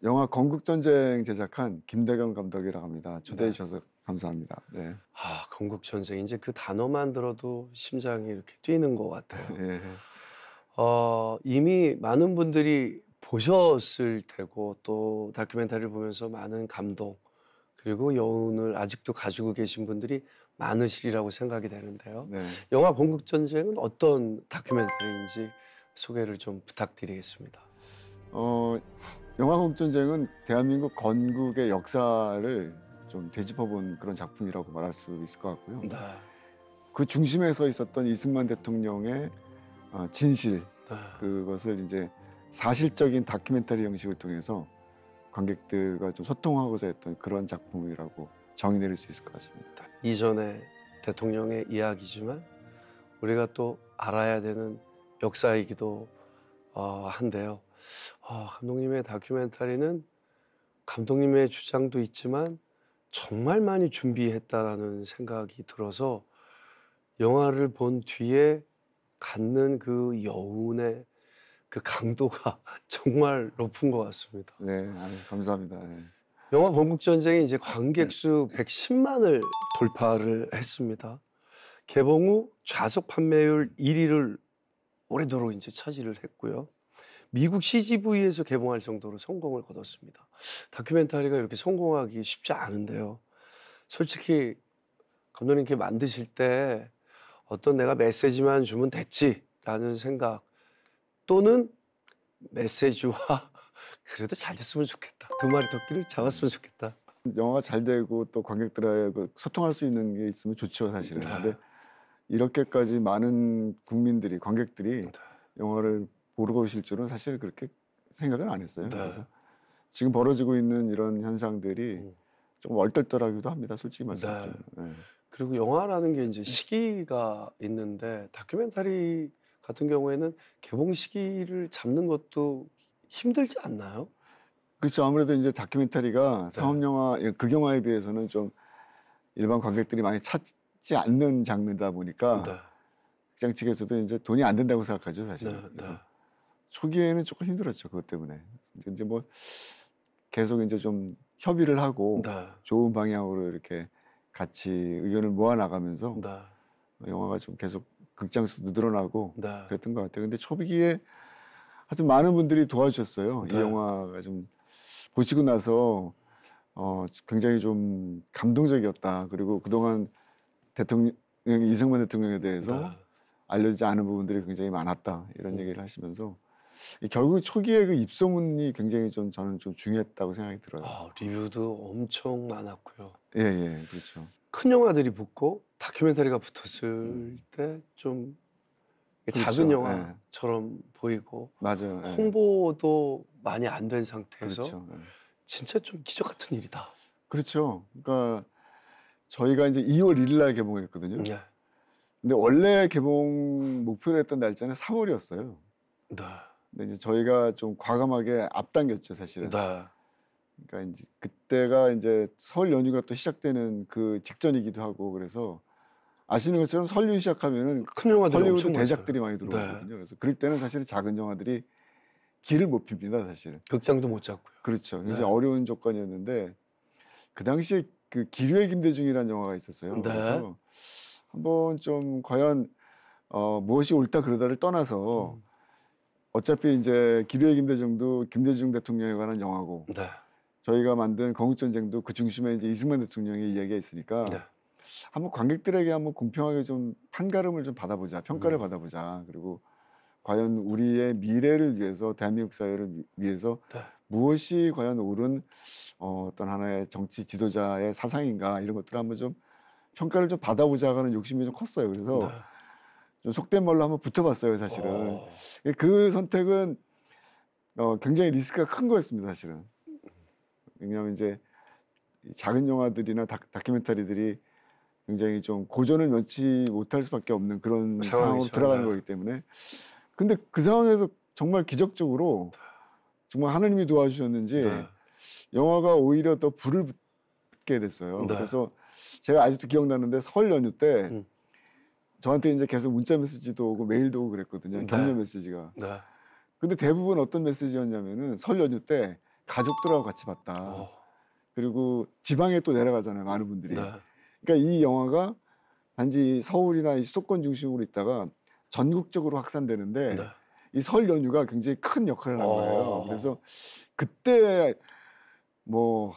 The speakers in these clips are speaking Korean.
영화 건국전쟁 제작한 김대겸 감독이라고 합니다. 초대해 네. 주셔서 감사합니다. 네. 아, 건국전쟁 이제 그 단어만 들어도 심장이 이렇게 뛰는 것 같아요. 예. 이미 많은 분들이 보셨을 테고 또 다큐멘터리를 보면서 많은 감동 그리고 여운을 아직도 가지고 계신 분들이 많으시리라고 생각이 되는데요. 네. 영화 건국전쟁은 어떤 다큐멘터리인지 소개를 좀 부탁드리겠습니다. 영화 건국전쟁은 대한민국 건국의 역사를 좀 되짚어본 그런 작품이라고 말할 수 있을 것 같고요. 네. 그 중심에 서 있었던 이승만 대통령의 진실, 네. 그것을 이제 사실적인 다큐멘터리 형식을 통해서 관객들과 좀 소통하고자 했던 그런 작품이라고 정의 내릴 수 있을 것 같습니다. 이전의 대통령의 이야기지만 우리가 또 알아야 되는 역사이기도 한데요. 감독님의 다큐멘터리는 감독님의 주장도 있지만 정말 많이 준비했다라는 생각이 들어서 영화를 본 뒤에 갖는 그 여운의 그 강도가 정말 높은 것 같습니다. 네, 감사합니다. 네. 영화 건국전쟁이 이제 관객 수 110만을 돌파를 했습니다. 개봉 후 좌석 판매율 1위를 오래도록 이제 차지를 했고요. 미국 CGV에서 개봉할 정도로 성공을 거뒀습니다. 다큐멘터리가 이렇게 성공하기 쉽지 않은데요. 솔직히 감독님께 만드실 때 어떤 내가 메시지만 주면 됐지라는 생각 또는 메시지와 그래도 잘 됐으면 좋겠다. 두 마리 토끼를 잡았으면 좋겠다. 영화가 잘 되고 또 관객들하고 소통할 수 있는 게 있으면 좋죠, 사실은. 네. 근데 이렇게까지 많은 국민들이, 관객들이 영화를 보러 오실 줄은 사실 그렇게 생각은 안 했어요. 네. 그래서 지금 벌어지고 있는 이런 현상들이 좀 얼떨떨하기도 합니다, 솔직히 말씀드리면. 네. 그리고 영화라는 게 이제 시기가 있는데 다큐멘터리 같은 경우에는 개봉 시기를 잡는 것도 힘들지 않나요? 그렇죠. 아무래도 이제 다큐멘터리가 상업영화, 극영화에 비해서는 좀 일반 관객들이 많이 찾지 않는 장르다 보니까 극장 측에서도 이제 돈이 안 된다고 생각하죠, 사실은. 그래서 초기에는 조금 힘들었죠, 그것 때문에. 이제 뭐 계속 이제 좀 협의를 하고 좋은 방향으로 이렇게 같이 의견을 모아 나가면서 영화가 좀 계속 극장 수도 늘어나고 그랬던 것 같아요. 근데 초기에 하여튼 많은 분들이 도와주셨어요. 이 영화가 좀 보시고 나서 굉장히 좀 감동적이었다. 그리고 그동안 이승만 대통령에 대해서 알려지지 않은 부분들이 굉장히 많았다. 이런 얘기를 하시면서 결국 초기에 그 입소문이 굉장히 좀 저는 좀 중요했다고 생각이 들어요. 리뷰도 엄청 많았고요. 예, 그렇죠. 큰 영화들이 붙고 다큐멘터리가 붙었을 때 좀 그렇죠. 작은 영화처럼 보이고 맞아요. 홍보도 많이 안 된 상태에서 그렇죠. 진짜 좀 기적 같은 일이다. 그렇죠. 그러니까 저희가 이제 2월 1일 날 개봉했거든요. 네. 근데 원래 개봉 목표로 했던 날짜는 3월이었어요. 네. 근데 이제 저희가 좀 과감하게 앞당겼죠, 사실은. 네. 그러니까 이제 그때가 이제 설 연휴가 또 시작되는 그 직전이기도 하고 그래서 아시는 것처럼 설 연휴 시작하면은 큰 영화들이 헐리우드 엄청 대작들이 많아요. 많이 들어오거든요. 그래서 그럴 때는 사실은 작은 영화들이 길을 못 핍니다, 사실은. 극장도 못 잡고요. 그렇죠. 굉장히 어려운 조건이었는데 그 당시에 그 기류의 김대중이라는 영화가 있었어요. 그래서 한번 좀 과연 무엇이 옳다 그르다를 떠나서 어차피 이제 기류의 김대중도 김대중 대통령에 관한 영화고 저희가 만든 건국전쟁도 그 중심에 이제 이승만 대통령의 이야기가 있으니까 한번 관객들에게 한번 공평하게 좀 판가름을 좀 받아보자, 평가를 받아보자. 그리고 과연 우리의 미래를 위해서 대한민국 사회를 위해서 무엇이 과연 옳은 어떤 하나의 정치 지도자의 사상인가 이런 것들을 한번 좀 평가를 좀 받아보자 하는 욕심이 좀 컸어요. 그래서 좀 속된 말로 한번 붙어봤어요, 사실은. 그 선택은 굉장히 리스크가 큰 거였습니다, 사실은. 왜냐하면 이제 작은 영화들이나 다큐멘터리들이 굉장히 좀 고전을 면치 못할 수밖에 없는 그런 상황으로 들어가는 거기 때문에. 근데 그 상황에서 정말 기적적으로 정말 하나님이 도와주셨는지 영화가 오히려 더 불을 붙게 됐어요. 그래서 제가 아직도 기억나는데 설 연휴 때 저한테 이제 계속 문자 메시지도 오고 메일도 오고 그랬거든요. 격려 메시지가. 근데 대부분 어떤 메시지였냐면은 설 연휴 때 가족들하고 같이 봤다. 그리고 지방에 또 내려가잖아요, 많은 분들이. 네. 그러니까 이 영화가 단지 서울이나 이 수도권 중심으로 있다가 전국적으로 확산되는데 네. 이 설 연휴가 굉장히 큰 역할을 한 거예요. 그래서 그때 뭐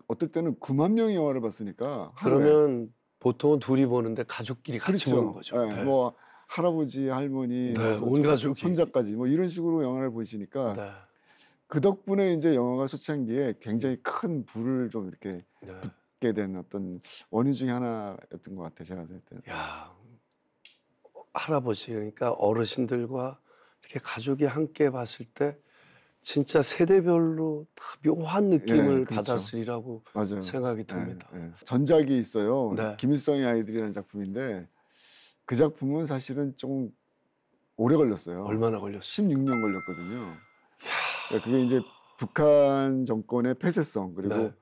어떨 때는 9만 명이 영화를 봤으니까 그러면 보통은 둘이 보는데 가족끼리 같이 그렇죠. 보는 거죠. 네. 네. 뭐 할아버지, 할머니, 네, 온 가족이 손자까지 뭐 이런 식으로 영화를 보시니까 네. 그 덕분에 이제 영화가 초창기에 굉장히 큰 불을 좀 이렇게 네. 붙게 된 어떤 원인 중에 하나였던 것 같아요. 제가 생각할 때는. 야, 할아버지 그러니까 어르신들과 이렇게 가족이 함께 봤을 때 진짜 세대별로 다 묘한 느낌을 예, 그렇죠. 받았으리라고 맞아요. 생각이 듭니다. 예, 예. 전작이 있어요. 네. 김일성의 아이들이라는 작품인데 그 작품은 사실은 좀 오래 걸렸어요. 얼마나 걸렸어요? 16년 걸렸거든요. 그러니까 그게 이제 북한 정권의 폐쇄성 그리고 네.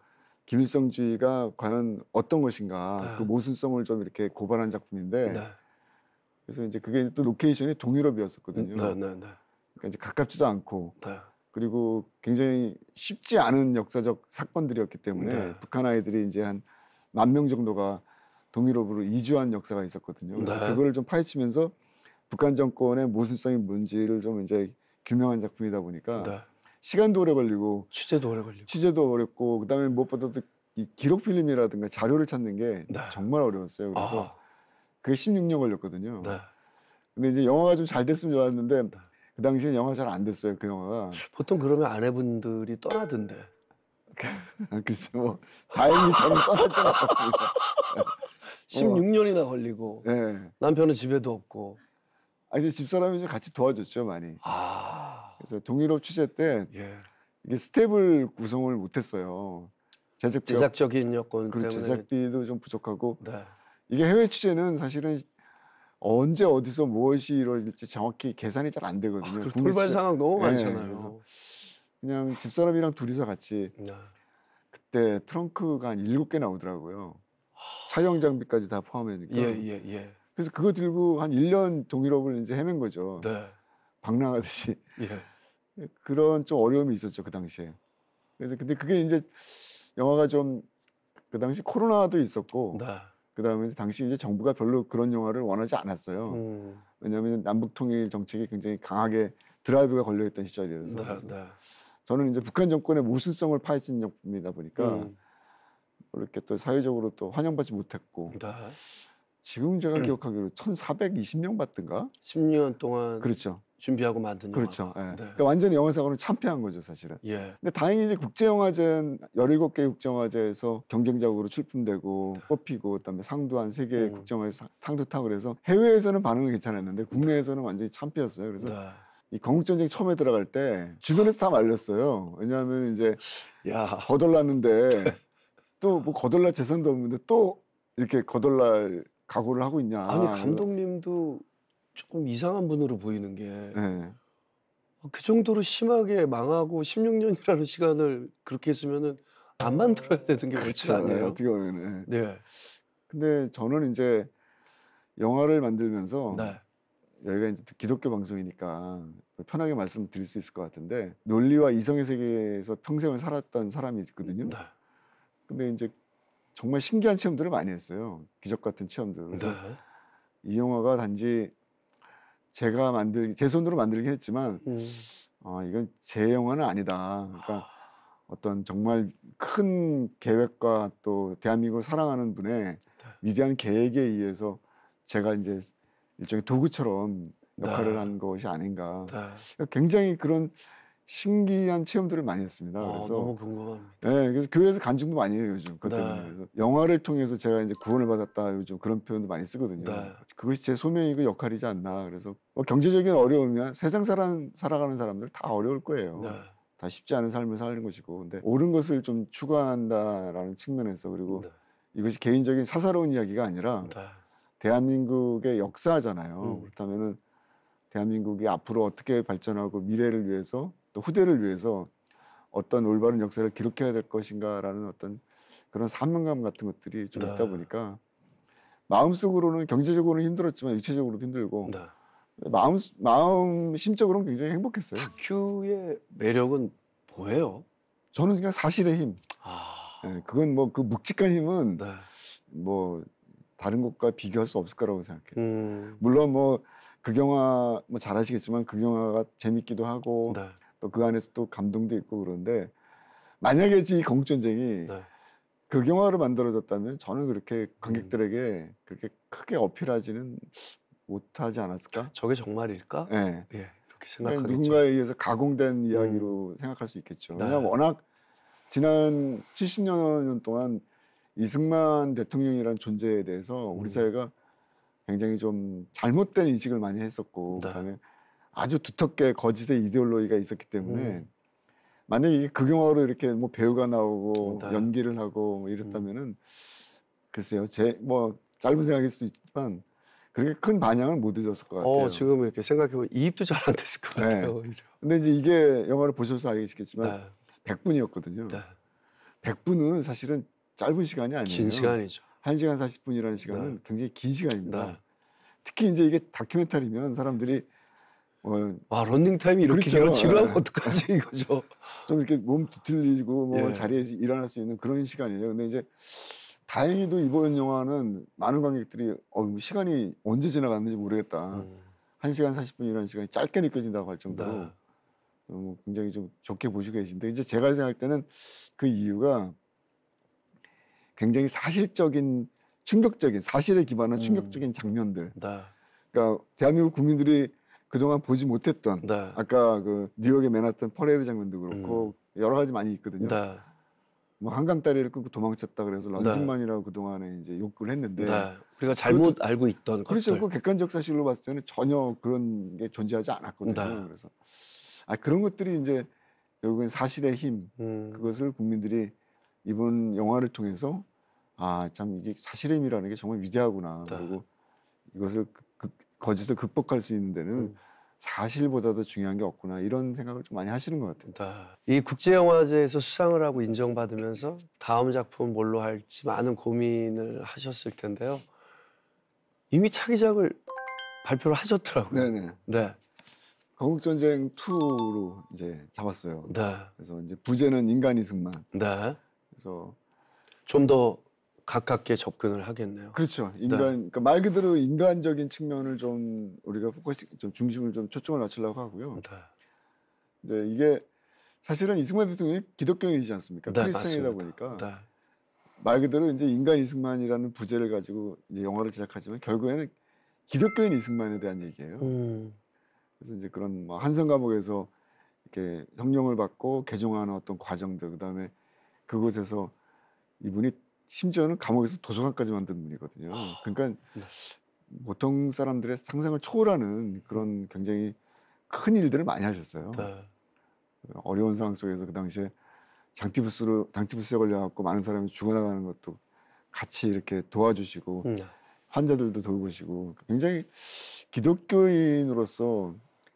김일성주의가 과연 어떤 것인가 네. 그 모순성을 좀 이렇게 고발한 작품인데 네. 그래서 이제 그게 또 로케이션이 동유럽이었었거든요. 네, 네, 네. 그러니까 이제 가깝지도 않고 네. 그리고 굉장히 쉽지 않은 역사적 사건들이었기 때문에 네. 북한 아이들이 이제 한 10,000명 정도가 동유럽으로 이주한 역사가 있었거든요. 그래서 네. 그거를 좀 파헤치면서 북한 정권의 모순성이 뭔지를 좀 이제 규명한 작품이다 보니까 네. 시간도 오래 걸리고 취재도 어렵고 그다음에 무엇보다도 이 기록 필름이라든가 자료를 찾는 게 네. 정말 어려웠어요. 그래서 그게 16년 걸렸거든요. 네. 근데 이제 영화가 좀 잘 됐으면 좋았는데 네. 그 당시엔 영화가 잘 안 됐어요. 그 영화가. 보통 그러면 아내분들이 떠나던데. 글쎄 뭐 다행히 저는 떠나지 않았습니다. 16년이나 걸리고 네. 남편은 집에도 없고. 이제 집사람이 좀 같이 도와줬죠 많이. 그래서 동유럽 취재 때 예. 이게 스텝을 구성을 못했어요. 제작적인 여건 때문에 제작비도 좀 부족하고 네. 이게 해외 취재는 사실은 언제 어디서 무엇이 이루어질지 정확히 계산이 잘 안 되거든요. 돌발 상황 너무 많잖아요. 그래서 그냥 집사람이랑 둘이서 같이 네. 그때 트렁크가 한 7개 나오더라고요. 촬영 장비까지 다 포함하니까. 예. 그래서 그거 들고 한 1년 동유럽을 이제 헤맨 거죠. 네. 방랑하듯이. 예. 그런 좀 어려움이 있었죠 그 당시에. 그래서 근데 그게 이제 영화가 좀 그 당시 코로나도 있었고, 네. 그 다음에 당시 이제 정부가 별로 그런 영화를 원하지 않았어요. 왜냐하면 남북 통일 정책이 굉장히 강하게 드라이브가 걸려있던 시절이라서. 네. 저는 이제 북한 정권의 모순성을 파헤친 작품이다 보니까 이렇게 또 사회적으로 또 환영받지 못했고. 네. 지금 제가 기억하기로 1,420명 봤던가? 10년 동안 그렇죠. 준비하고 만든 그렇죠. 예. 네. 그러니까 완전히 영화사고는 참패한 거죠, 사실은. 예. 근데 다행히 이제 국제영화제 17개 국제영화제에서 경쟁작으로 출품되고 네. 뽑히고 그다음에 상도 한 3개 국제영화제 상도 타고 그래서 해외에서는 반응은 괜찮았는데 국내에서는 완전히 참패였어요. 그래서 네. 이 건국전쟁 처음에 들어갈 때 주변에서 다 말렸어요. 왜냐하면 이제 거덜났는데 또 뭐 거덜날 재산도 없는데 또 이렇게 거덜날 각오를 하고 있냐. 아니 감독님도 조금 이상한 분으로 보이는 게 그 정도로 심하게 망하고 16년이라는 시간을 그렇게 했으면은 안 만들어야 되는 게 그렇지 않나요? 네, 어떻게 보면. 네. 근데 저는 이제 영화를 만들면서 여기가 이제 기독교 방송이니까 편하게 말씀드릴 수 있을 것 같은데 논리와 이성의 세계에서 평생을 살았던 사람이 있거든요. 네. 근데 이제 정말 신기한 체험들을 많이 했어요. 기적 같은 체험들. 그래서 이 영화가 단지 제가 제 손으로 만들긴 했지만 이건 제 영화는 아니다. 그러니까 어떤 정말 큰 계획과 또 대한민국을 사랑하는 분의 위대한 계획에 의해서 제가 이제 일종의 도구처럼 역할을 한 것이 아닌가. 굉장히 그런 신기한 체험들을 많이 했습니다. 그래서 너무 궁금합니다. 네, 그래서 교회에서 간증도 많이 해요 요즘. 그것 때문에. 그래서 영화를 통해서 제가 이제 구원을 받았다 요즘 그런 표현도 많이 쓰거든요. 그것이 제 소명이고 역할이지 않나. 그래서 경제적인 어려움이야 세상 살아가는 사람들 다 어려울 거예요. 다 쉽지 않은 삶을 사는 것이고, 근데 옳은 것을 좀 추구한다라는 측면에서 그리고 이것이 개인적인 사사로운 이야기가 아니라 대한민국의 역사잖아요. 그렇다면은 대한민국이 앞으로 어떻게 발전하고 미래를 위해서 또 후대를 위해서 어떤 올바른 역사를 기록해야 될 것인가라는 어떤 그런 사명감 같은 것들이 좀 있다 보니까 마음속으로는 경제적으로는 힘들었지만 육체적으로도 힘들고 마음 심적으로는 굉장히 행복했어요. 다큐의 매력은 뭐예요? 저는 그냥 사실의 힘. 예, 그건 뭐 그 묵직한 힘은 네. 뭐 다른 것과 비교할 수 없을 거라고 생각해요. 물론 뭐 극영화 뭐 잘 아시겠지만 극영화가 재밌기도 하고 네. 또 그 안에서 또 감동도 있고 그런데 만약에 이 건국전쟁이 네. 극영화로 만들어졌다면 저는 그렇게 관객들에게 그렇게 크게 어필하지는 못하지 않았을까? 저게 정말일까? 예. 예, 이렇게 그러니까 생각하겠죠. 누군가에 의해서 가공된 이야기로 생각할 수 있겠죠. 네. 왜냐하면 워낙 지난 70년 동안 이승만 대통령이라는 존재에 대해서 우리 사회가 굉장히 좀 잘못된 인식을 많이 했었고 네. 그다음에 아주 두텁게 거짓의 이데올로기가 있었기 때문에 만약에 이게 극영화로 이렇게 뭐 배우가 나오고 네. 연기를 하고 뭐 이랬다면은 글쎄요, 제 뭐 짧은 생각일 수 있지만 그렇게 큰 반향을 못 얻었을 것 같아요. 지금 이렇게 생각해보면 이입도 잘 안 됐을 것 같아요. 네. 근데 이제 이게 영화를 보셔서 알겠지만 네. 100분이었거든요. 네. 100분은 사실은 짧은 시간이 아니에요. 긴 시간이죠. 1시간 40분이라는 시간은 네. 굉장히 긴 시간입니다. 네. 특히 이제 이게 다큐멘터리면 사람들이 런닝 타임이 이렇게 그렇죠. 지루하면 어떡하지 이거죠. 좀 이렇게 몸 뒤틀리고 뭐 예. 자리에서 일어날 수 있는 그런 시간이에요. 근데 이제 다행히도 이번 영화는 많은 관객들이 시간이 언제 지나갔는지 모르겠다. 1시간 40분이라는 시간이 짧게 느껴진다고 할 정도로 네. 굉장히 좀 좋게 보시고 계신데 이제 제가 생각할 때는 그 이유가 굉장히 사실적인 충격적인 사실에 기반한 충격적인 장면들. 네. 그러니까 대한민국 국민들이 그동안 보지 못했던 네. 아까 그 뉴욕의 맨하탄 퍼레이드 장면도 그렇고 여러 가지 많이 있거든요. 네. 뭐 한강 다리를 끊고 도망쳤다 그래서 런닝맨이라고 그동안에 이제 욕을 했는데 네. 우리가 잘못 알고 있던 그렇죠. 것들. 그 객관적 사실로 봤을 때는 전혀 그런 게 존재하지 않았거든요. 네. 그래서 그런 것들이 이제 결국엔 사실의 힘 그것을 국민들이 이번 영화를 통해서 참 이게 사실의 힘이라는 게 정말 위대하구나. 네. 그리고 이것을 거짓을 극복할 수 있는 데는 사실보다도 중요한 게 없구나 이런 생각을 좀 많이 하시는 것 같아요. 네. 이 국제영화제에서 수상을 하고 인정받으면서 다음 작품 뭘로 할지 많은 고민을 하셨을 텐데요. 이미 차기작을 발표를 하셨더라고요. 네네. 네. 건국전쟁 2로 이제 잡았어요. 네. 그래서 이제 부제는 인간 이승만. 네. 그래서 좀 더 가깝게 접근을 하겠네요. 그렇죠. 그러니까 말 그대로 인간적인 측면을 좀 우리가 좀 중심을 좀 초점을 맞추려고 하고요. 네. 이제 이게 사실은 이승만 대통령이 기독교인이지 않습니까? 네, 크리스천이다 맞습니다. 보니까 네. 말 그대로 이제 인간 이승만이라는 부제를 가지고 이제 영화를 제작하지만 결국에는 기독교인 이승만에 대한 얘기예요. 그래서 이제 그런 뭐 한성 감옥에서 이렇게 형령을 받고 개종하는 어떤 과정들, 그다음에 그곳에서 이분이 심지어는 감옥에서 도서관까지 만든 분이거든요. 그러니까 보통 사람들의 상상을 초월하는 그런 굉장히 큰 일들을 많이 하셨어요. 네. 어려운 상황 속에서 그 당시에 장티푸스에 걸려갖고 많은 사람이 죽어나가는 것도 같이 이렇게 도와주시고 환자들도 돌보시고 굉장히 기독교인으로서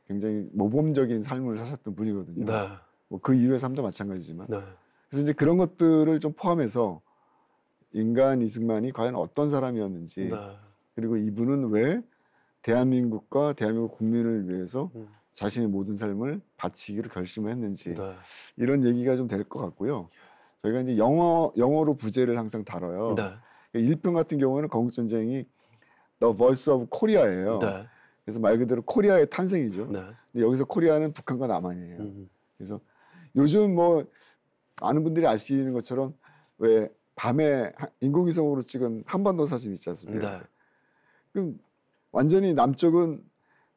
굉장히 모범적인 삶을 사셨던 분이거든요. 네. 뭐 그 이후의 삶도 마찬가지지만. 네. 그래서 이제 그런 것들을 좀 포함해서 인간 이승만이 과연 어떤 사람이었는지 네. 그리고 이분은 왜 대한민국과 대한민국 국민을 위해서 자신의 모든 삶을 바치기로 결심을 했는지 네. 이런 얘기가 좀 될 것 같고요. 저희가 이제 영어로 부제를 항상 다뤄요. 네. 1편 같은 경우는 건국전쟁이 The Voice of Korea예요. 네. 그래서 말 그대로 코리아의 탄생이죠. 네. 근데 여기서 코리아는 북한과 남한이에요. 그래서 요즘 뭐 많은 분들이 아시는 것처럼 왜 밤에 인공위성으로 찍은 한반도 사진 있지 않습니까? 네. 그럼 완전히 남쪽은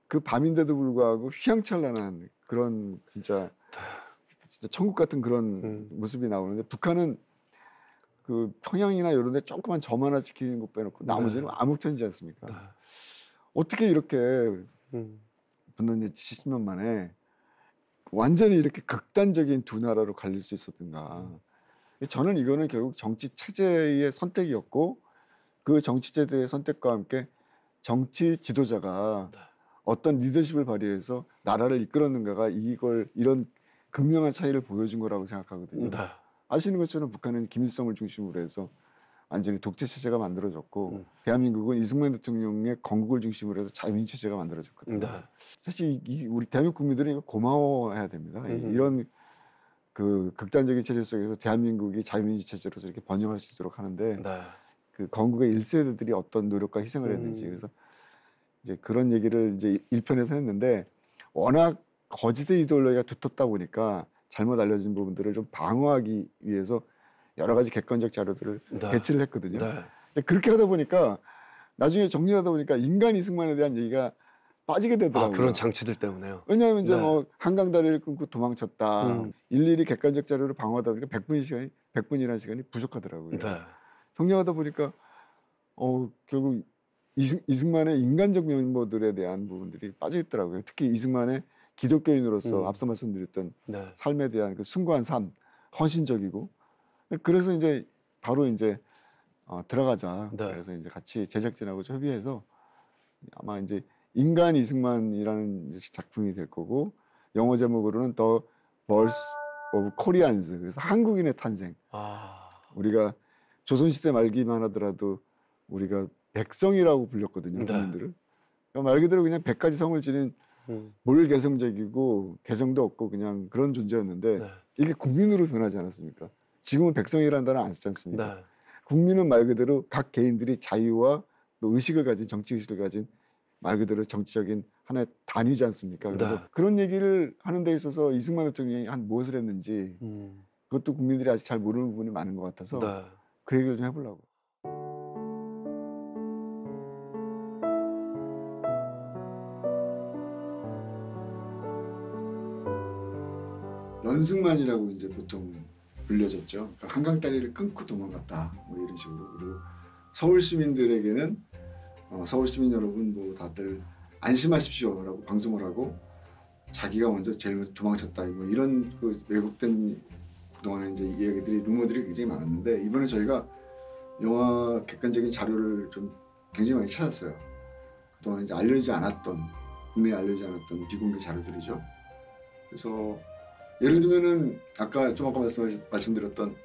그 밤인데도 불구하고 휘황찬란한 그런 진짜 천국 같은 그런 모습이 나오는데 북한은 그 평양이나 이런 데 조그만 점 하나 지키는 것 빼놓고 나머지는 암흑천지 않습니까? 네. 어떻게 이렇게 붙는 70년 만에 완전히 이렇게 극단적인 두 나라로 갈릴 수 있었던가. 저는 이거는 결국 정치 체제의 선택이었고 그 정치 체제의 선택과 함께 정치 지도자가 어떤 리더십을 발휘해서 나라를 이끌었는가가 이런 극명한 차이를 보여준 거라고 생각하거든요. 네. 아시는 것처럼 북한은 김일성을 중심으로 해서 완전히 독재 체제가 만들어졌고 대한민국은 이승만 대통령의 건국을 중심으로 해서 자유민 체제가 만들어졌거든요. 네. 사실 우리 대한민국 국민들은 이거 고마워해야 됩니다. 이런 그 극단적인 체제 속에서 대한민국이 자유민주 체제로서 이렇게 번영할 수 있도록 하는데 네. 그 건국의 1세대들이 어떤 노력과 희생을 했는지 그래서 이제 그런 얘기를 이제 1편에서 했는데 워낙 거짓의 이데올로기가 두텁다 보니까 잘못 알려진 부분들을 좀 방어하기 위해서 여러 가지 객관적 자료들을 네. 배치를 했거든요. 네. 그렇게 하다 보니까 나중에 정리하다 보니까 인간 이승만에 대한 얘기가 빠지게 되더라고요. 그런 장치들 때문에요. 왜냐하면 이제 네. 뭐 한강 다리를 끊고 도망쳤다. 일일이 객관적 자료를 방어하다 보니까 100분이라는 시간이 부족하더라고요. 네. 정리하다 보니까 결국 이승만의 인간적 면모들에 대한 부분들이 빠져 있더라고요. 특히 이승만의 기독교인으로서 앞서 말씀드렸던 네. 삶에 대한 그 숭고한 삶, 헌신적이고 그래서 이제 바로 이제 들어가자. 네. 그래서 이제 같이 제작진하고 협의해서 아마 이제 인간 이승만이라는 작품이 될 거고 영어 제목으로는 The Birth of Koreans. 그래서 한국인의 탄생. 우리가 조선시대 말기만 하더라도 우리가 백성이라고 불렸거든요. 국민들을. 그러니까 말 그대로 그냥 100가지 성을 지닌 몰개성적이고 개성도 없고 그냥 그런 존재였는데 네. 이게 국민으로 변하지 않았습니까? 지금은 백성이라는 단어 안 쓰지 않습니까? 네. 국민은 말 그대로 각 개인들이 자유와 또 의식을 가진 정치 의식을 가진 말 그대로 정치적인 하나의 단위지 않습니까? 그래서 네. 그런 얘기를 하는 데 있어서 이승만 대통령이 한 무엇을 했는지 그것도 국민들이 아직 잘 모르는 부분이 많은 것 같아서 네. 그 얘기를 좀 해보려고. 런승만이라고 이제 보통 불려졌죠. 그러니까 한강 다리를 끊고 도망갔다. 뭐 이런 식으로. 그리고 서울 시민들에게는 서울 시민 여러분 뭐 다들 안심하십시오라고 방송을 하고 자기가 먼저 제일 먼저 도망쳤다. 뭐 이런 그 왜곡된 그동안에 이제 이야기들이 루머들이 굉장히 많았는데 이번에 저희가 영화 객관적인 자료를 좀 굉장히 많이 찾았어요. 그동안 이제 알려지지 않았던 국내에 알려지지 않았던 비공개 자료들이죠. 그래서 예를 들면은 아까 말씀드렸던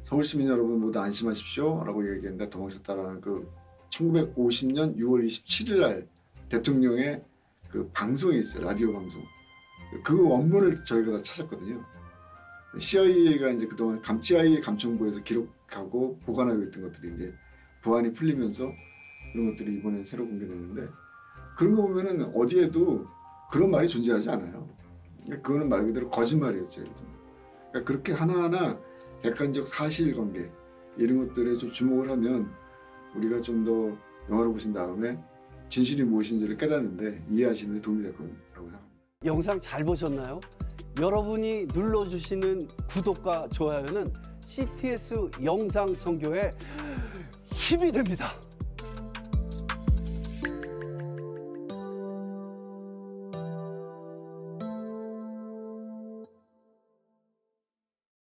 서울 시민 여러분 모두 안심하십시오라고 얘기했는데 도망쳤다라는 그 1950년 6월 27일 날 대통령의 그 방송이 있어요. 라디오 방송. 그 원문을 저희가 다 찾았거든요. CIA가 이제 그동안 CIA 감청부에서 기록하고 보관하고 있던 것들이 이제 보안이 풀리면서 그런 것들이 이번에 새로 공개됐는데 그런 거 보면은 어디에도 그런 말이 존재하지 않아요. 그거는 말 그대로 거짓말이었죠. 그러니까 그렇게 하나하나 객관적 사실관계 이런 것들에 좀 주목을 하면 우리가 좀 더 영화를 보신 다음에 진실이 무엇인지를 깨닫는데 이해하시는 데 도움이 될 거라고 생각합니다. 영상 잘 보셨나요? 여러분이 눌러주시는 구독과 좋아요는 CTS 영상 선교에 힘이 됩니다.